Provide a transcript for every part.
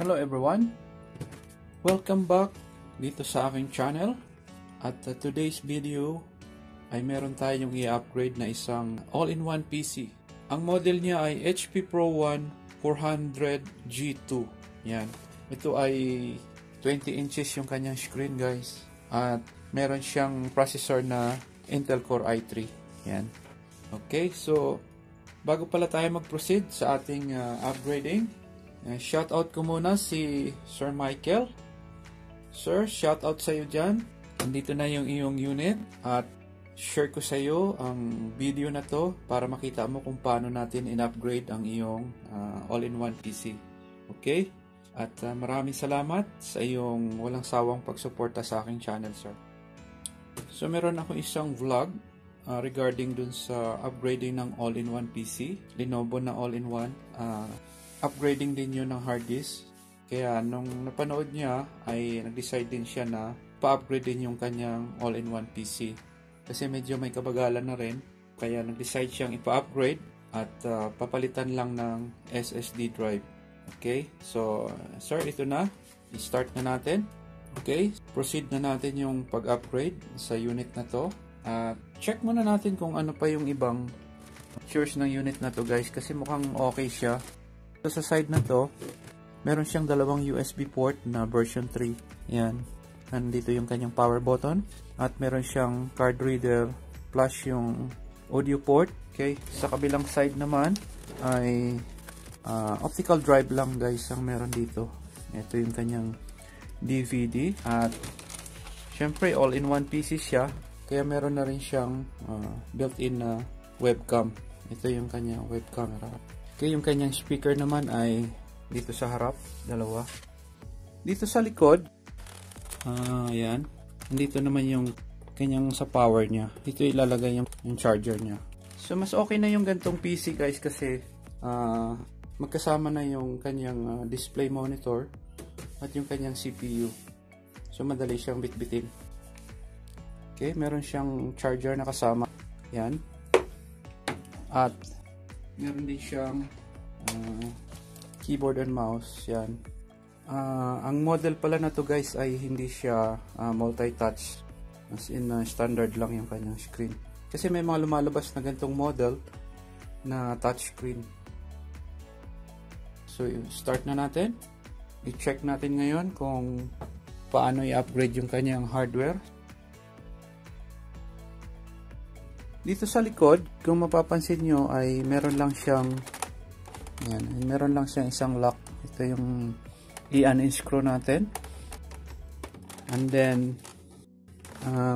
Hello everyone! Welcome back dito sa aking channel. At today's video ay meron tayong i-upgrade na isang all-in-one PC. Ang model niya ay HP Pro One 400 G2. Yan. Ito ay 20 inches yung kanyang screen, guys. At meron siyang processor na Intel Core i3. Yan. Okay, so bago pala tayo mag-proceed sa ating upgrading, shoutout ko muna si Sir Michael. Sir, shoutout sa iyo dyan. Nandito na yung iyong unit at share ko sa iyo ang video na to para makita mo kung paano natin in-upgrade ang iyong all-in-one PC. Okay? At maraming salamat sa iyong walang sawang pagsuporta sa aking channel, sir. So meron ako isang vlog regarding dun sa upgrading ng all-in-one PC. Lenovo na all-in-one. Upgrading din yun ng hard disk. Kaya nung napanood niya ay nag-decide din siya na pa-upgrade din yung kanyang all-in-one PC. Kasi medyo may kabagalan na rin. Kaya nag-decide siyang ipa-upgrade at papalitan lang ng SSD drive. Okay? So, sir, ito na. I-start na natin. Okay? Proceed na natin yung pag-upgrade sa unit na to. Check muna natin kung ano pa yung ibang features ng unit na to, guys. Kasi mukhang okay siya. So, sa side na to, meron siyang dalawang USB port na version 3. Yan. Nandito yung kanyang power button. At meron siyang card reader plus yung audio port. Okay. Sa kabilang side naman ay optical drive lang, guys, ang meron dito. Ito yung kanyang DVD. At syempre all-in-one PC siya. Kaya meron na rin siyang built-in na webcam. Ito yung kanyang web camera. Okay, yung kanyang speaker naman ay dito sa harap, dalawa. Dito sa likod, ayan. Dito naman yung kanyang sa power niya. Dito ilalagay yung charger niya. So, mas okay na yung gantong PC, guys, kasi magkasama na yung kanyang display monitor at yung kanyang CPU. So, madali siyang bitbitin. Okay, meron siyang charger na kasama. Yan. At meron din siyang keyboard and mouse. Yan. Ang model pala na to, guys, ay hindi siya multi-touch. As in, standard lang yung kanyang screen. Kasi may mga lumalabas na ganitong model na touchscreen. So, start na natin. I-check natin ngayon kung paano i-upgrade yung kanyang hardware. Dito sa likod, kung mapapansin nyo, ay meron lang siyang isang lock. Ito yung i-unscrew natin. And then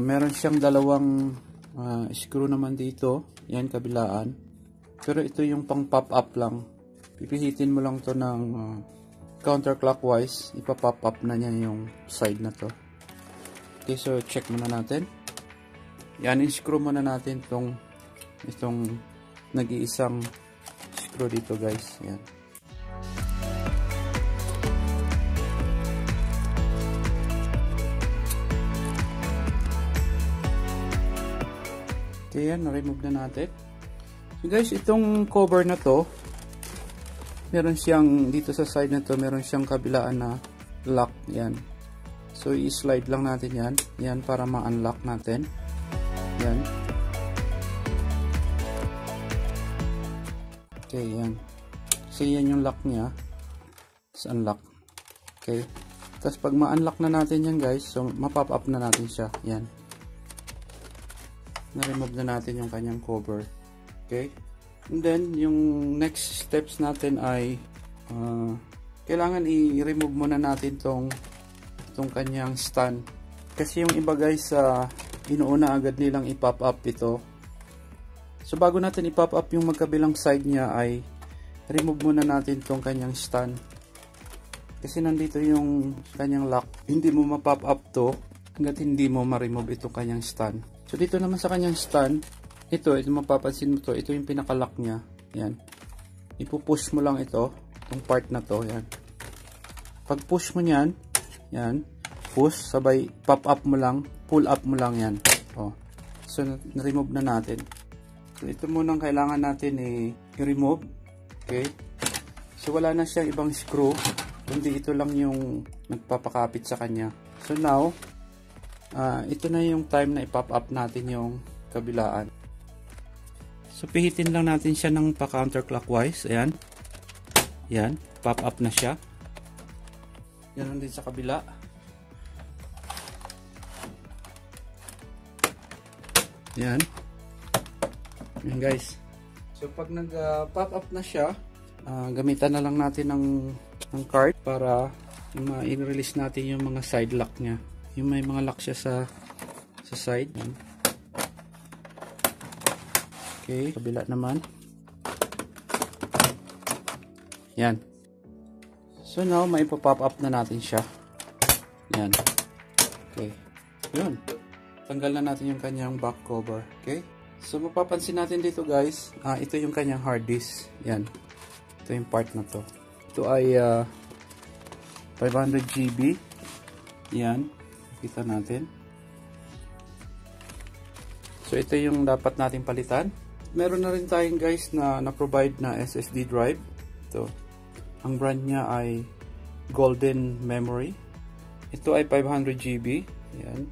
meron siyang dalawang screw naman dito. Yan, kabilaan. Pero ito yung pang pop up lang. Pipihitin mo lang to ng counterclockwise. Ipa-pop up na niya yung side na to. Okay, so check muna natin. Yan, in-screw muna natin itong nag-iisang screw dito, guys. Yan. Okay, yan. Na-remove na natin. So, guys, itong cover na to, meron siyang, dito sa side na to, meron siyang kabilaan na lock. Yan. So, i-slide lang natin yan. Yan, para ma-unlock natin. Yan. Okay, yan. So, yan yung lock niya. It's unlock. Okay. Tapos, pag ma-unlock na natin yan, guys, so, mapop up na natin siya. Yan. Na-remove na natin yung kanyang cover. Okay. And then, yung next steps natin ay kailangan i-remove muna natin tong kanyang stand. Kasi yung iba, guys, inuuna agad nilang i-pop up ito. So, bago natin i-pop up yung magkabilang side niya ay remove muna natin tong kanyang stand. Kasi nandito yung kanyang lock. Hindi mo ma-pop up to hanggat hindi mo ma-remove itong kanyang stand. So, dito naman sa kanyang stand, ito mapapansin mo to. Ito yung pinaka-lock niya. Yan. Ipupush mo lang ito. Itong part na to. Yan. Pag push mo yan, yan. Push, sabay pop up mo lang, pull up mo lang yan. Oh. So, na-remove na natin. So, ito munang kailangan natin i-remove. Okay. So, wala na siyang ibang screw. kundi ito lang yung nagpapakapit sa kanya. So now, ito na yung time na i-pop up natin yung kabilaan. So pihitin lang natin siya ng pa-counterclockwise. Ayan. Yan, pop up na siya. Yan din sa kabila. Yan. Yan guys. So pag nag-pop up na siya, gamitan na lang natin ng card para ma-release natin yung mga side lock niya. Yung may mga lock siya sa side. Yan. Okay, kabila naman. Yan. So now, may pop up na natin siya. Yan. Okay. Yun. Tanggal na natin yung kanyang back cover. Okay. So, mapapansin natin dito guys, ito yung kanyang hard disk. Yan. Ito yung part na to. Ito ay 500 GB. Yan. Kita natin. So, ito yung dapat nating palitan. Meron na rin tayong guys na-provide na SSD drive. Ito. Ang brand niya ay Golden Memory. Ito ay 500 GB. Yan.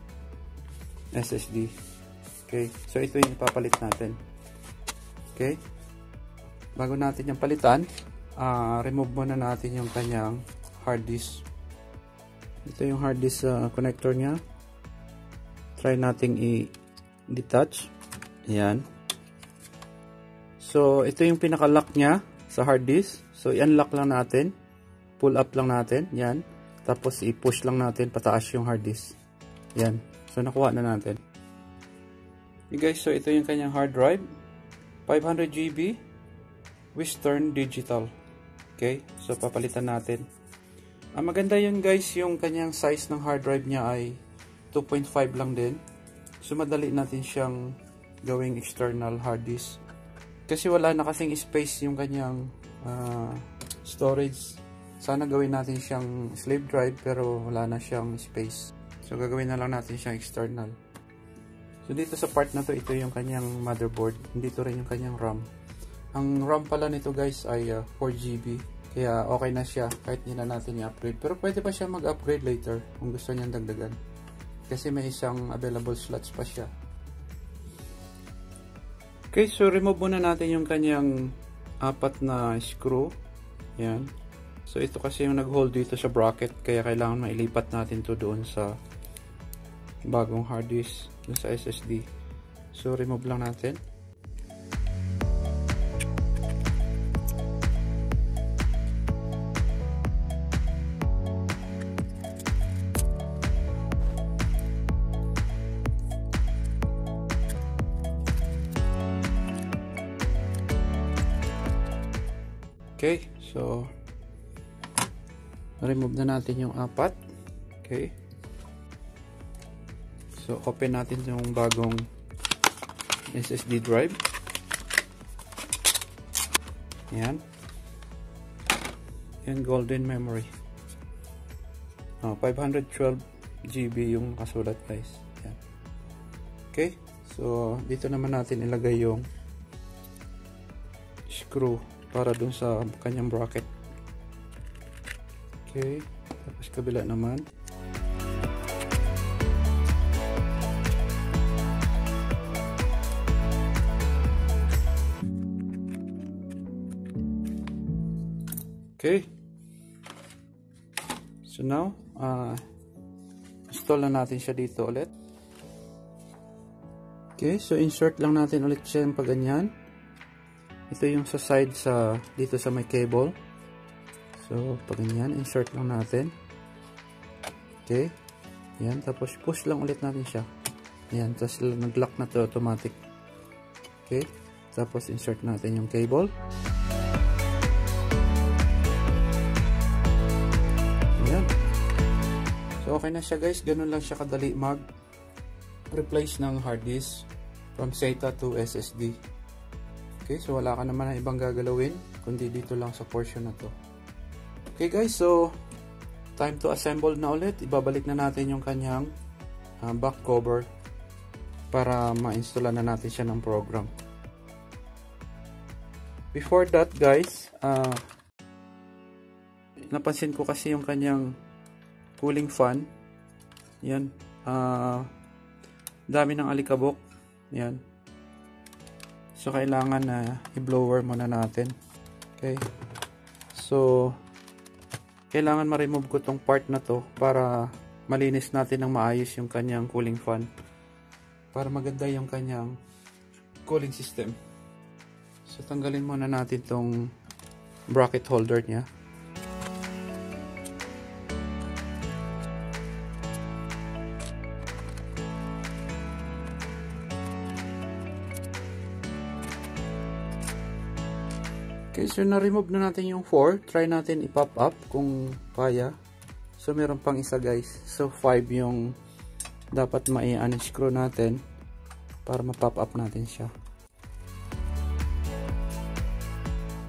SSD. Okay. So, ito yung ipapalit natin. Okay. Bago natin yung palitan, remove muna natin yung kanyang hard disk. Ito yung hard disk connector niya. Try nating i-detach. Yan. So, ito yung pinaka-lock niya sa hard disk. So, i-unlock lang natin. Pull up lang natin. Yan. Tapos, i-push lang natin pataas yung hard disk. Yan. So, nakuha na natin. Okay guys, so ito yung kanyang hard drive. 500 GB. Western Digital. Okay. So, papalitan natin. Maganda yun guys, yung kanyang size ng hard drive niya ay 2.5 lang din. So, madali natin siyang gawing external hard disk. Kasi wala na kasing space yung kanyang storage. Sana gawin natin siyang slave drive pero wala na siyang space. So gagawin na lang natin siyang external. So dito sa part na to, ito yung kanyang motherboard. Dito rin yung kanyang RAM. Ang RAM pala nito guys ay 4 GB. Kaya okay na siya kahit hindi na natin i-upgrade. Pero pwede pa siya mag-upgrade later kung gusto niyang dagdagan. Kasi may isang available slots pa siya. Okay, so remove muna natin yung kanyang 4 na screw. Yan. So ito kasi yung nag-hold dito sa bracket, kaya kailangan mailipat natin to doon sa bagong hard disk, doon sa SSD. So remove lang natin. Okay, so remove na natin yung 4. Okay. So open natin yung bagong SSD drive. Yan. Yan, Golden Memory. 512 GB yung kasulat guys. Yan. Okay. So dito naman natin ilagay yung screw para dun sa kanyang bracket. Okay, tapos kabila naman. Okay. So now, install na natin siya dito ulit. Okay, so insert lang natin ulit siya yung pag ganyan. Ito yung sa side dito sa may cable. So, pag ganyan, insert lang natin. Okay. Yan, tapos push lang ulit natin siya. Yan, tapos nag-lock na to automatic. Okay. Tapos insert natin yung cable. Yan. So, okay na siya guys. Ganun lang siya kadali mag-replace ng hard disk from SATA to SSD. Okay, so wala ka naman ang ibang gagalawin kundi dito lang sa portion na to. Okay guys, so time to assemble na ulit. Ibabalik na natin yung kanyang back cover para ma-install na natin siya ng program. Before that guys, napansin ko kasi yung kanyang cooling fan. Yan. Dami ng alikabok. Yan. So, kailangan na i-blower muna natin. Okay. So, kailangan ma-remove ko tong part na to para malinis natin ng maayos yung kanyang cooling fan. Para maganda yung kanyang cooling system. So, tanggalin muna natin tong bracket holder niya. Okay, so na-remove na natin yung 4. Try natin i-pop up kung kaya. So, meron pang isa guys. So, 5 yung dapat mai-unscrew natin para ma-pop up natin siya.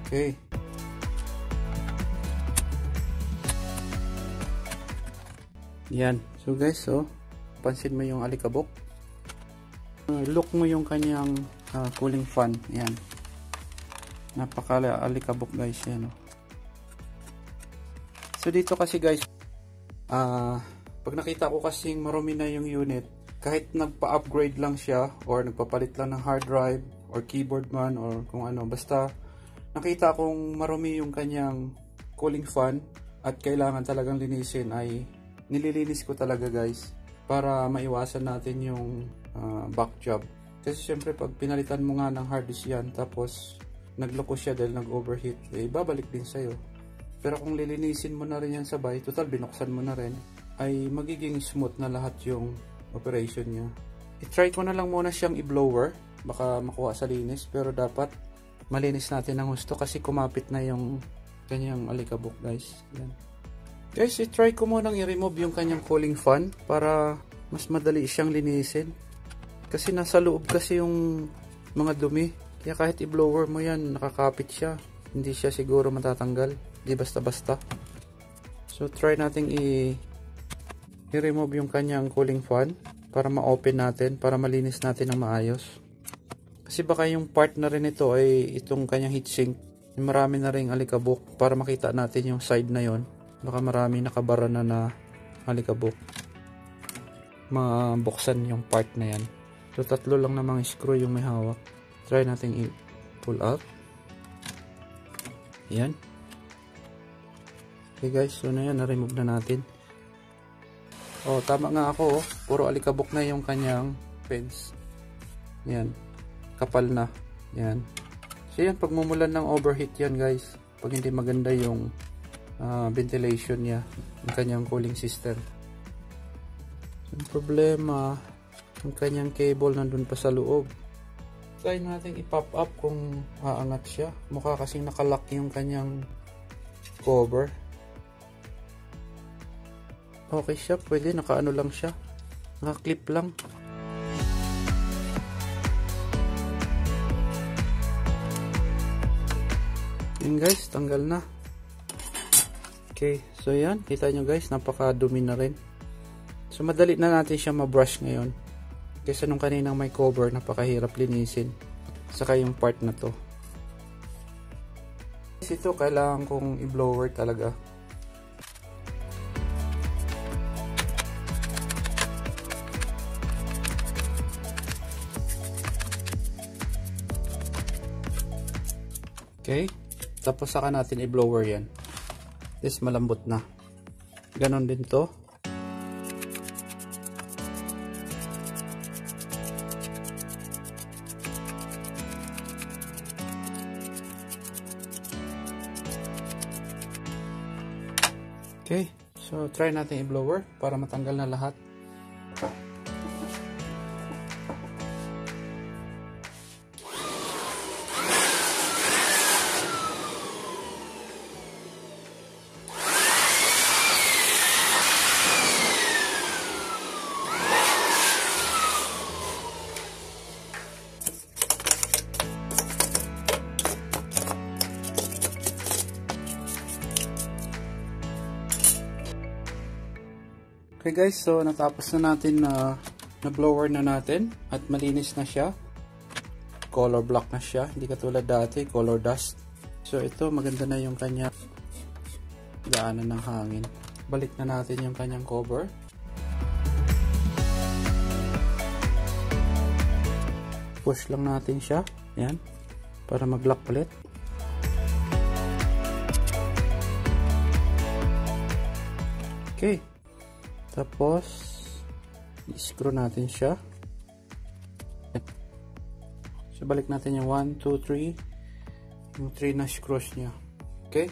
Okay. Yan. So guys, so pansin mo yung alikabok. Look mo yung kanyang cooling fan. Yan. Napaka-alikabok guys yan. So dito kasi guys, pag nakita ko kasing marumi na yung unit, kahit nagpa-upgrade lang siya or nagpapalit lang ng hard drive or keyboard man or kung ano, basta nakita kong marumi yung kanyang cooling fan at kailangan talagang linisin, ay nililinis ko talaga guys para maiwasan natin yung back job. Kasi syempre pag pinalitan mo nga ng hard disk yan tapos nagloko siya dahil nag-overheat, eh babalik din sa'yo. Pero kung lilinisin mo na rin yan sabay, total binuksan mo na rin, ay magiging smooth na lahat yung operation niya. I-try ko na lang muna siyang i-blower, baka makuha sa linis, pero dapat malinis natin ng gusto kasi kumapit na yung kanyang alikabok guys. Yan. Guys, i-try ko munang i-remove yung kanyang cooling fan para mas madali siyang linisin. Kasi nasa loob kasi yung mga dumi. Kaya kahit i-blower mo yan, nakakapit siya. Hindi siya siguro matatanggal. Di basta-basta. So, try natin i-remove yung kanyang cooling fan para ma-open natin, para malinis natin ng maayos. Kasi baka yung part na rin ito ay itong kanyang heatsink. Marami na rin alikabok para makita natin yung side na yon. Baka marami nakabara na alikabok. Mabuksan yung part na yan. So, 3 lang namang screw yung may hawak. Try natin i-pull out. Yan. Okay guys, so na yan, na-remove na natin. Oh, tama nga ako, oh. Puro alikabok na yung kanyang fence. Yan. Kapal na. Yan. So yan, pag mumulan ng overheat yan guys. Pag hindi maganda yung ventilation niya, yung kanyang cooling system. Yung problema, yung kanyang cable nandun pa sa loob. Try natin i-pop up kung aangat siya. Mukha kasing nakalock yung kanyang cover. Okay siya, pwede, nakaano lang siya. Naka-clip lang. Yan guys, tanggal na. Okay, so yan, kita nyo guys, napaka-dumi na rin. So madali na natin siya ma-brush ngayon. Kaysa nung kaninang may cover, napakahirap linisin. Saka yung part na to. Ito, kailangan kong i-blower talaga. Okay. Tapos saka natin i-blower yan. This malambot na. Ganon din to. Okay, so try natin i-blower para matanggal na lahat. Okay guys, so natapos na natin na blower na natin at malinis na siya. Color black na siya, hindi katulad dati, color dust. So ito, maganda na yung kanya daanan ng hangin. Balik na natin yung kanyang cover. Push lang natin siya. Yan. Para mag-lock ulit. Okay. Tapos, i-screw natin siya. So, balik natin yung 1, 2, 3. Yung 3 na screws niya. Okay.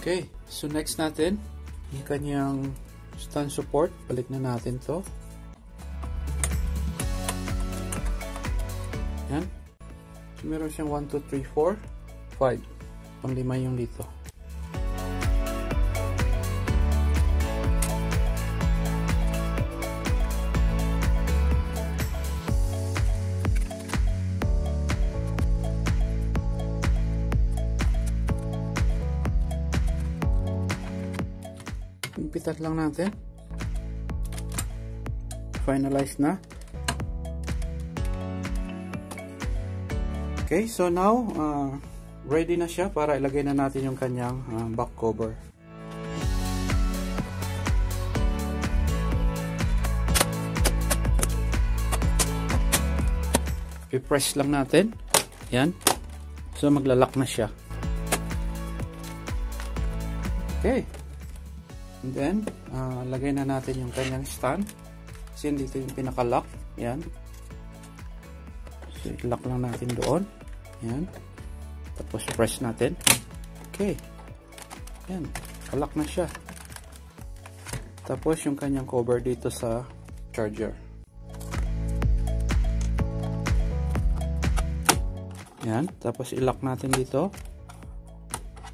Okay. So, next natin, yung kanyang stand support. Balik na natin to. Yan. So, meron siyang 1, 2, 3, 4, 5. Pang-5 yung dito. Pitat lang natin. Finalize na. Okay, so now ready na siya para ilagay na natin yung kanyang back cover. I-press lang natin. Yan. So maglalak na siya. Okay. And then, lagay na natin yung kanyang stand. Kasi dito yung pinaka-lock. Yan. So, i-lock lang natin doon. Yan. Tapos, press natin. Okay. Yan. Lock na siya. Tapos, yung kanyang cover dito sa charger. Yan. Tapos, i-lock natin dito.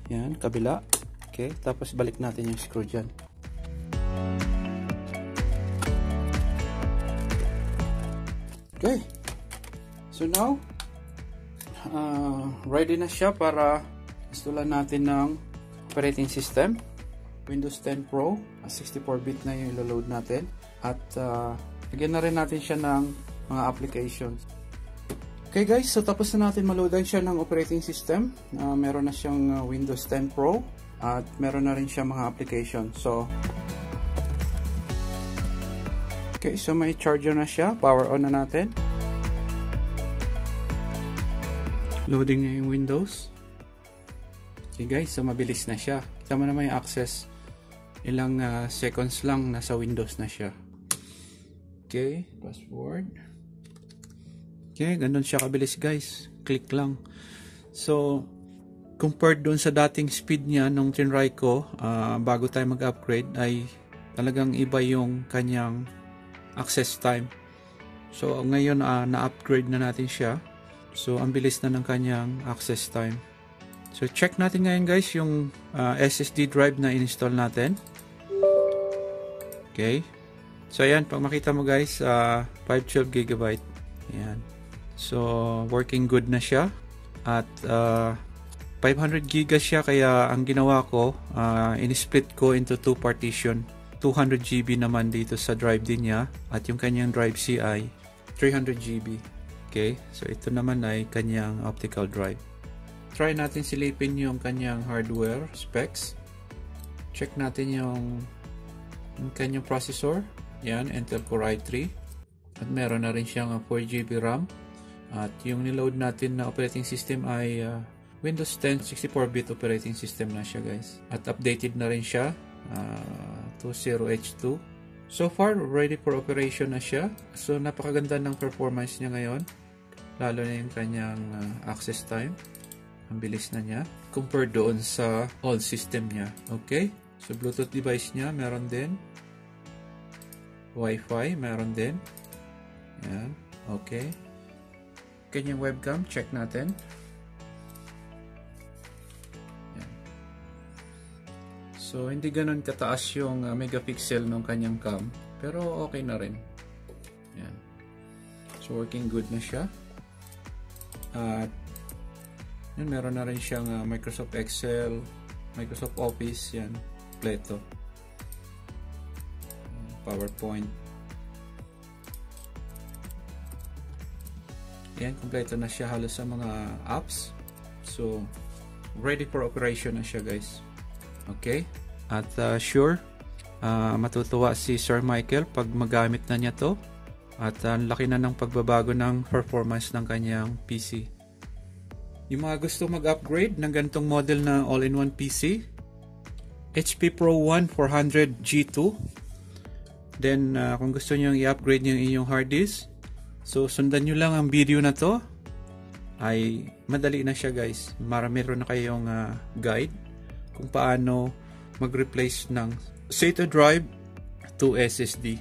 Yan. Kabila. Okay, tapos balik natin yung screw dyan. Okay, so now ready na siya para installan natin ng operating system. Windows 10 Pro, 64-bit na yung ilo-load natin, at lagyan na rin natin siya ng mga applications. Okay guys, so tapos na natin maloadan siya ng operating system. Meron na siyang Windows 10 Pro at meron na rin siya mga application. So okay, so may charger na siya. Power on na natin. Loading na yung Windows. Okay guys, so mabilis na siya. Kita mo naman yung access. Ilang seconds lang nasa Windows na siya. Okay, password. Okay, ganun siya kabilis guys. Click lang. So compared doon sa dating speed niya nung tinry ko bago tayo mag-upgrade, ay talagang iba yung kanyang access time. So ngayon na-upgrade na natin siya. So ang bilis na ng kanyang access time. So check natin ngayon guys yung SSD drive na in-install natin. Okay. So ayan, pag makita mo guys, 512 GB. Ayan. So working good na siya. At 500 GB siya, kaya ang ginawa ko, in-split ko into 2 partition. 200 GB naman dito sa drive din niya, at yung kanyang drive CI 300 GB. Okay, so ito naman ay kanyang optical drive. Try natin silipin yung kanyang hardware specs. Check natin yung kanyang processor. Yan, Intel Core i3. At meron na rin siyang 4 GB RAM. At yung niload natin na operating system ay Windows 10 64-bit operating system na siya guys. At updated na rin siya, 20H2. So far, ready for operation na siya. So napakaganda ng performance niya ngayon. Lalo na yung kanyang access time. Ang bilis na niya compared doon sa old system niya. Okay? So Bluetooth device niya, meron din. Wi-Fi, meron din. Yan. Okay. Kanyang webcam, check natin. So, hindi ganun kataas yung megapixel ng kanyang cam. Pero, okay na rin. Yan. So, working good na siya. At, yun, meron na rin siyang Microsoft Excel, Microsoft Office, yan. Kompleto. PowerPoint. Yan, kompleto na siya halos sa mga apps. So, ready for operation na siya, guys. Okay? At sure, matutuwa si Sir Michael pag magamit na niya to. At ang laki na ng pagbabago ng performance ng kanyang PC. Yung mga gusto mag-upgrade ng ganitong model na all-in-one PC, HP Pro 1 400 G2. Then, kung gusto nyo i-upgrade yung inyong hard disk, so sundan nyo lang ang video na to. Ay madali na siya, guys. Meron na kayong guide kung paano mag-replace ng SATA drive to SSD.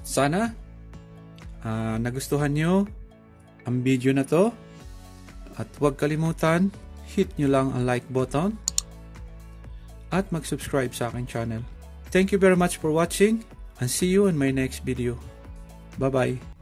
Sana nagustuhan nyo ang video na to. At huwag kalimutan, hit nyo lang ang like button at mag-subscribe sa aking channel. Thank you very much for watching and see you in my next video. Bye-bye.